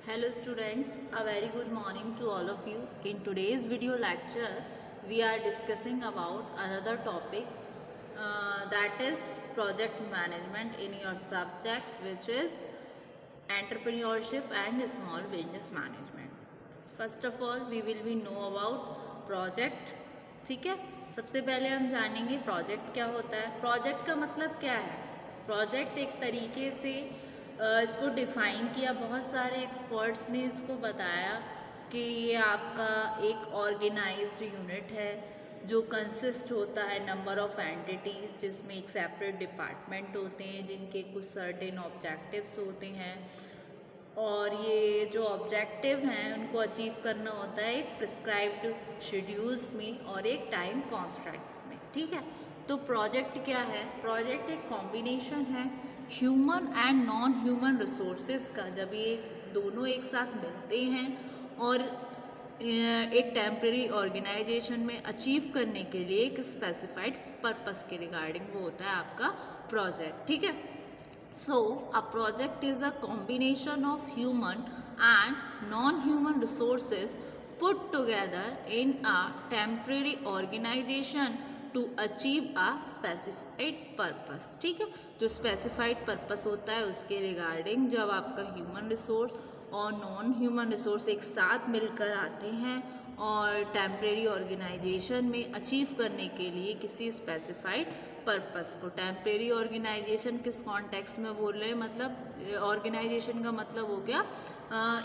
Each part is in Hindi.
Hello students, a very good morning to all of you. In today's video lecture, we are discussing about another topic that is project management in your subject, which is entrepreneurship and small business management. First of all, we will be know about project. ठीक है, सबसे पहले हम जानेंगे प्रोजेक्ट क्या होता है। प्रोजेक्ट का मतलब क्या है। प्रोजेक्ट एक तरीके से इसको डिफ़ाइन किया, बहुत सारे एक्सपर्ट्स ने इसको बताया कि ये आपका एक ऑर्गेनाइज्ड यूनिट है जो कंसिस्ट होता है नंबर ऑफ एंटिटीज, जिसमें एक सेपरेट डिपार्टमेंट होते हैं जिनके कुछ सर्टेन ऑब्जेक्टिव्स होते हैं, और ये जो ऑब्जेक्टिव हैं उनको अचीव करना होता है एक प्रिस्क्राइब्ड शेड्यूल्स में और एक टाइम कॉन्स्ट्रैक्ट्स में। ठीक है, तो प्रोजेक्ट क्या है। प्रोजेक्ट एक कॉम्बिनेशन है human and non human resources का। जब ये दोनों एक साथ मिलते हैं और एक टेम्प्रेरी ऑर्गेनाइजेशन में अचीव करने के लिए एक स्पेसिफाइड पर्पस के रिगार्डिंग वो होता है आपका प्रोजेक्ट। ठीक है, so a project is a combination of human and non-human resources put together in a temporary organization to achieve a specified purpose। ठीक है, जो specified purpose होता है उसके रिगार्डिंग जब आपका human resource और नॉन ह्यूमन रिसोर्स एक साथ मिलकर आते हैं और टेम्प्रेरी ऑर्गेनाइजेशन में अचीव करने के लिए किसी स्पेसिफाइड पर्पस को। टेम्प्रेरी ऑर्गेनाइजेशन किस कॉन्टेक्स्ट में बोल रहे हैं, मतलब ऑर्गेनाइजेशन का मतलब हो गया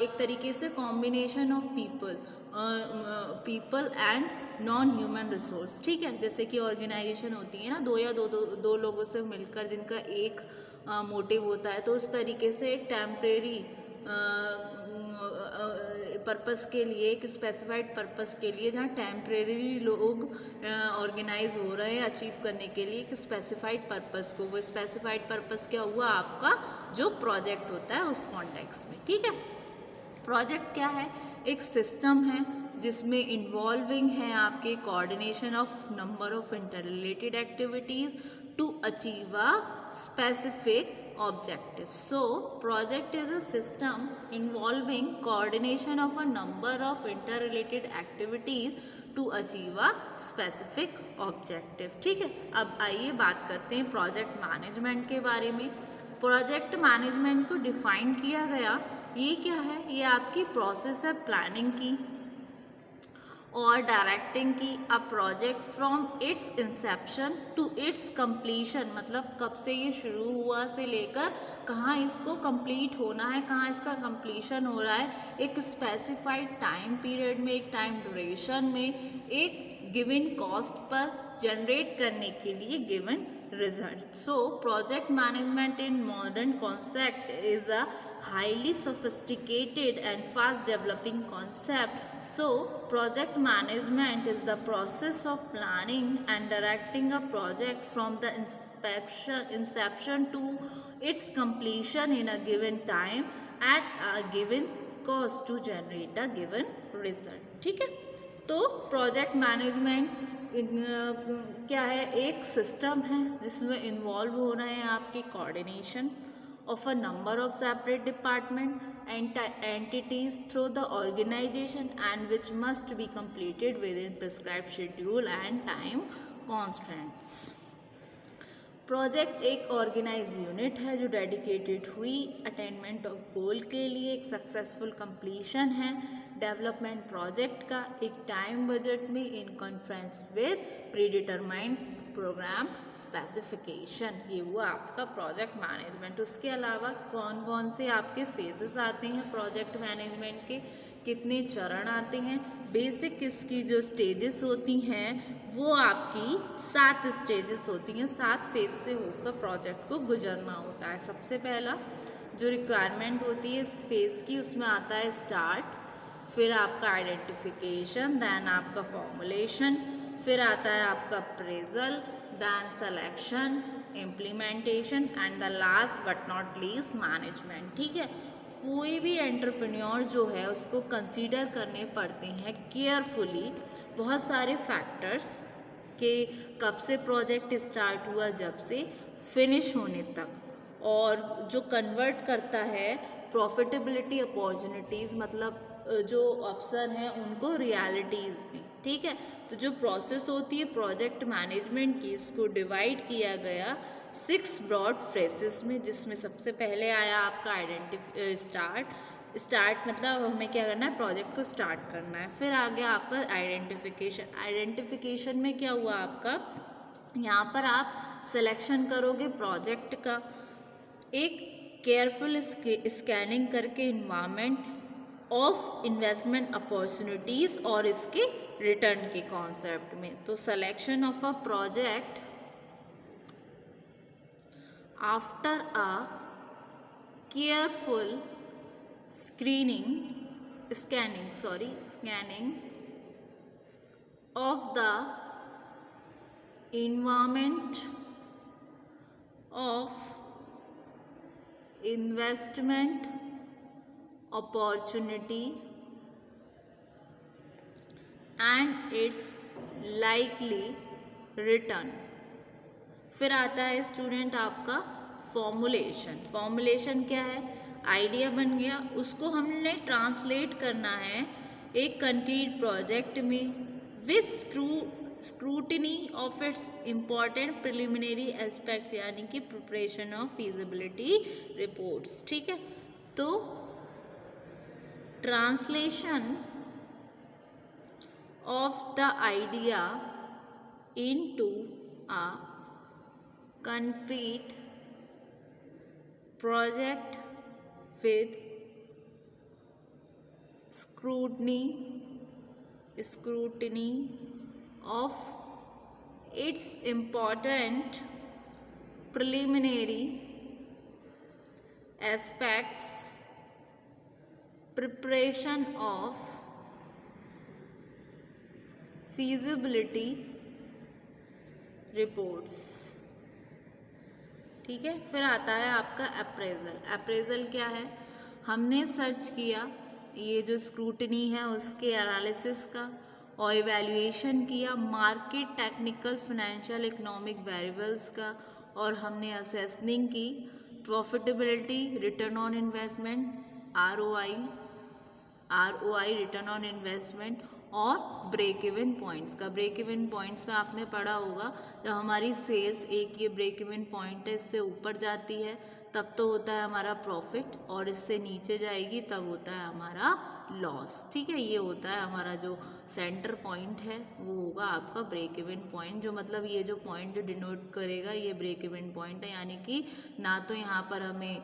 एक तरीके से combination of people and non human resource. ठीक है, जैसे कि ऑर्गेनाइजेशन होती है ना, दो या दो लोगों से मिलकर जिनका एक मोटिव होता है, तो उस तरीके से एक टेम्प्रेरी पर्पस के लिए, एक स्पेसिफाइड पर्पस के लिए, जहाँ टेम्प्रेरी लोग ऑर्गेनाइज हो रहे हैं अचीव करने के लिए एक स्पेसिफाइड पर्पस को। वो स्पेसिफाइड पर्पस क्या हुआ आपका जो प्रोजेक्ट होता है उस कॉन्टेक्स्ट में। ठीक है, प्रोजेक्ट क्या है, एक सिस्टम है जिसमें इन्वॉल्विंग है आपके coordination of number of interrelated activities to achieve a specific objective. So project is a system involving coordination of a number of interrelated activities to achieve a specific objective। ठीक है, अब आइए बात करते हैं प्रोजेक्ट मैनेजमेंट के बारे में। प्रोजेक्ट मैनेजमेंट को डिफाइन किया गया, ये क्या है, ये आपकी प्रोसेस है प्लानिंग की और डायरेक्टिंग की a project from its inception to its completion. मतलब कब से ये शुरू हुआ से लेकर कहाँ इसको कंप्लीट होना है, कहाँ इसका कंप्लीशन हो रहा है, एक स्पेसिफाइड टाइम पीरियड में, एक टाइम ड्यूरेशन में, एक गिवन कॉस्ट पर जनरेट करने के लिए given result। So project management in modern concept is a highly sophisticated and fast developing concept. So project management is the process of planning and directing a project from the inception to its completion in a given time at a given cost to generate a given result। ठीक है, तो प्रोजेक्ट मैनेजमेंट क्या है, एक सिस्टम है जिसमें इन्वॉल्व हो रहे हैं आपके coordination of a number of separate department and entities through the organization and which must be completed within prescribed schedule and time constants. Project एक ऑर्गेनाइज यूनिट है जो डेडिकेटेड हुई अटेनमेंट ऑफ गोल के लिए, एक सक्सेसफुल कंप्लीशन है डेवलपमेंट प्रोजेक्ट का एक टाइम बजट में in conference with predetermined program specification. ये हुआ आपका प्रोजेक्ट मैनेजमेंट। उसके अलावा कौन कौन से आपके फेजेस आते हैं प्रोजेक्ट मैनेजमेंट के, कितने चरण आते हैं, बेसिक इसकी जो स्टेजेस होती हैं वो आपकी 7 स्टेजेस होती हैं, 7 फेज से होकर प्रोजेक्ट को गुजरना होता है। सबसे पहला जो रिक्वायरमेंट होती है इस फेज की, उसमें आता है स्टार्ट, फिर आपका आइडेंटिफिकेशन, देन आपका फॉर्मुलेशन, फिर आता है आपका appraisal, then selection, implementation and the last but not least management. ठीक है, कोई भी एंटरप्रेन्योर जो है उसको कंसीडर करने पड़ते हैं केयरफुली बहुत सारे फैक्टर्स कि कब से प्रोजेक्ट स्टार्ट हुआ जब से फिनिश होने तक, और जो कन्वर्ट करता है प्रॉफिटेबिलिटी अपॉर्चुनिटीज़ मतलब जो अवसर हैं उनको रियलिटीज़ में, ठीक है। तो जो प्रोसेस होती है प्रोजेक्ट मैनेजमेंट की, इसको डिवाइड किया गया 6 ब्रॉड फ्रेसेस में, जिसमें सबसे पहले आया आपका स्टार्ट मतलब हमें क्या करना है, प्रोजेक्ट को स्टार्ट करना है। फिर आ गया आपका आइडेंटिफिकेशन में क्या हुआ आपका, यहाँ पर आप सिलेक्शन करोगे प्रोजेक्ट का, एक केयरफुल स्कैनिंग करके इन्वायरमेंट ऑफ इन्वेस्टमेंट अपॉर्चुनिटीज़ और इसके रिटर्न के कॉन्सेप्ट में। तो selection of a project after a careful scanning of the environment of investment opportunity and its likely return। फिर आता है स्टूडेंट आपका फॉर्मुलेशन क्या है, आइडिया बन गया, उसको हमने ट्रांसलेट करना है एक कंक्रीट प्रोजेक्ट में with scrutiny of its important preliminary aspects, यानी कि प्रिपरेशन ऑफ फीजिबिलिटी रिपोर्ट्स, ठीक है। तो translation of the idea into a concrete project with scrutiny of its important preliminary aspects, preparation of feasibility reports, ठीक है। फिर आता है आपका अप्रेजल क्या है, हमने सर्च किया ये जो स्क्रूटनी है उसके एनालिसिस का और इवैल्यूएशन किया market technical financial economic variables का, और हमने असेसनिंग की profitability, return on investment, ROI return on investment और ब्रेक इवन पॉइंट्स का। ब्रेक इवन पॉइंट्स में आपने पढ़ा होगा जब हमारी सेल्स एक ये ब्रेक इवन पॉइंट है इससे ऊपर जाती है तब तो होता है हमारा प्रॉफिट, और इससे नीचे जाएगी तब होता है हमारा लॉस, ठीक है। ये होता है हमारा जो सेंटर पॉइंट है वो होगा आपका ब्रेक इवन पॉइंट, जो मतलब ये जो पॉइंट डिनोट करेगा ये ब्रेक इवन पॉइंट है, यानी कि ना तो यहाँ पर हमें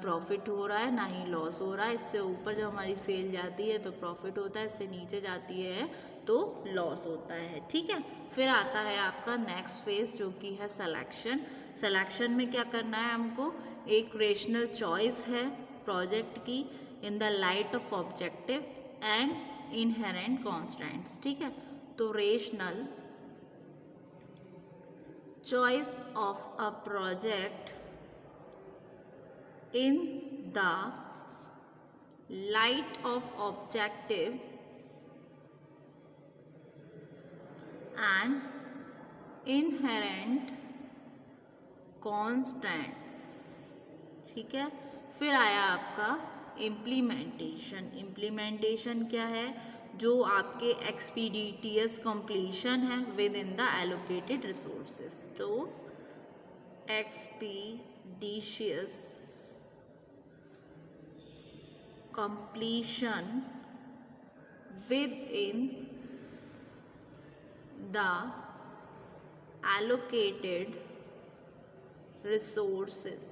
प्रॉफिट हो रहा है ना ही लॉस हो रहा है। इससे ऊपर जब हमारी सेल जाती है तो प्रॉफिट होता है, इससे नीचे जाती है तो लॉस होता है, ठीक है। फिर आता है आपका नेक्स्ट फेज जो कि है सिलेक्शन में क्या करना है हमको, एक रेशनल चॉइस है प्रोजेक्ट की in the light of objective and inherent constants, ठीक है। तो rational choice of a project in the light of objective and inherent constants, ठीक है। फिर आया आपका इम्प्लीमेंटेशन क्या है, जो आपके एक्सपीडिटियस कंप्लीशन है with in the allocated resources. तो expeditious completion within the allocated resources,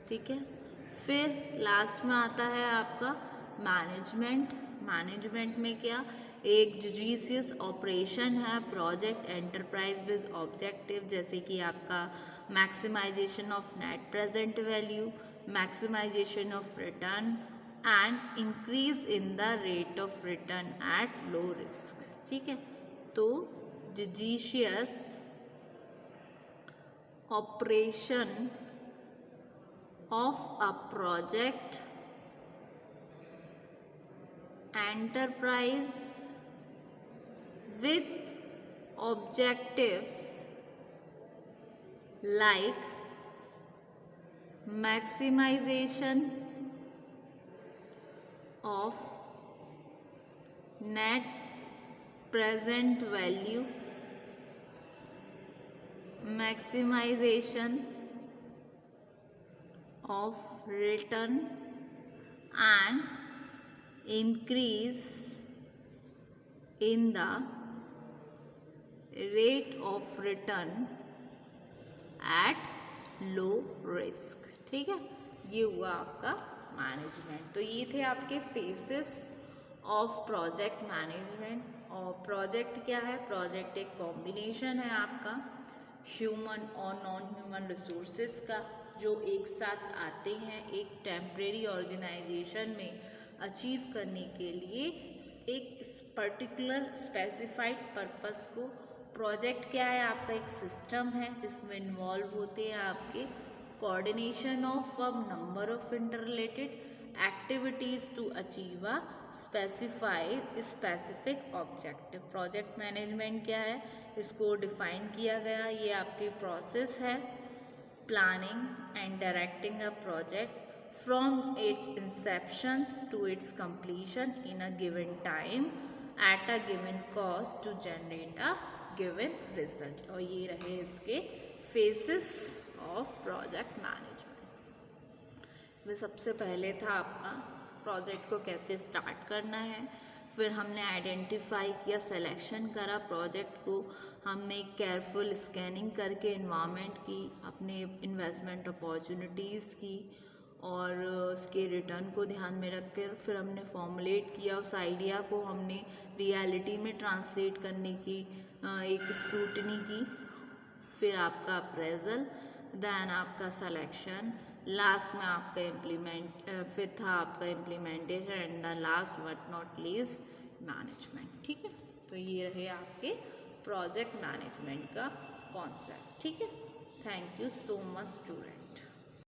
ठीक है। फिर लास्ट में आता है आपका मैनेजमेंट में क्या, एक जुडिशियस ऑपरेशन है प्रोजेक्ट एंटरप्राइज विद ऑब्जेक्टिव, जैसे कि आपका maximization of net present value, maximization of return and increase in the rate of return at low risk, ठीक है। तो judicious operation of a project enterprise with objectives like maximization of net present value, maximization of return and increase in the rate of return at low risk। ठीक है, ये हुआ आपका मैनेजमेंट। तो ये थे आपके फेसेस ऑफ प्रोजेक्ट मैनेजमेंट। और प्रोजेक्ट क्या है? प्रोजेक्ट एक कॉम्बिनेशन है आपका ह्यूमन और नॉन ह्यूमन रिसोर्सेज का, जो एक साथ आते हैं एक टेम्परेरी ऑर्गेनाइजेशन में अचीव करने के लिए एक पर्टिकुलर स्पेसिफाइड पर्पस को। प्रोजेक्ट क्या है? आपका एक सिस्टम है जिसमें इन्वॉल्व होते हैं आपके coordination of a number of interrelated activities to achieve a specific objective. Project management क्या है? इसको डिफाइन किया गया, ये आपकी प्रोसेस है planning and directing a project from its inception to its completion in a given time at a given cost to generate a given result। और ये रहे इसके phases of project management। इसमें सबसे पहले था आपका प्रोजेक्ट को कैसे स्टार्ट करना है, फिर हमने आइडेंटिफाई किया, सिलेक्शन करा प्रोजेक्ट को, हमने केयरफुल स्कैनिंग करके इन्वायरमेंट की, अपने इन्वेस्टमेंट अपॉर्चुनिटीज़ की और उसके रिटर्न को ध्यान में रख कर फिर हमने फॉर्मुलेट किया, उस आइडिया को हमने रियलिटी में ट्रांसलेट करने की एक स्क्रूटनी की, फिर आपका अप्रेजल, देन आपका सिलेक्शन, लास्ट में आपका फिर था आपका implementation and the last but not least management. ठीक है, तो ये रहे आपके प्रोजेक्ट मैनेजमेंट का कॉन्सेप्ट। ठीक है, thank you so much student.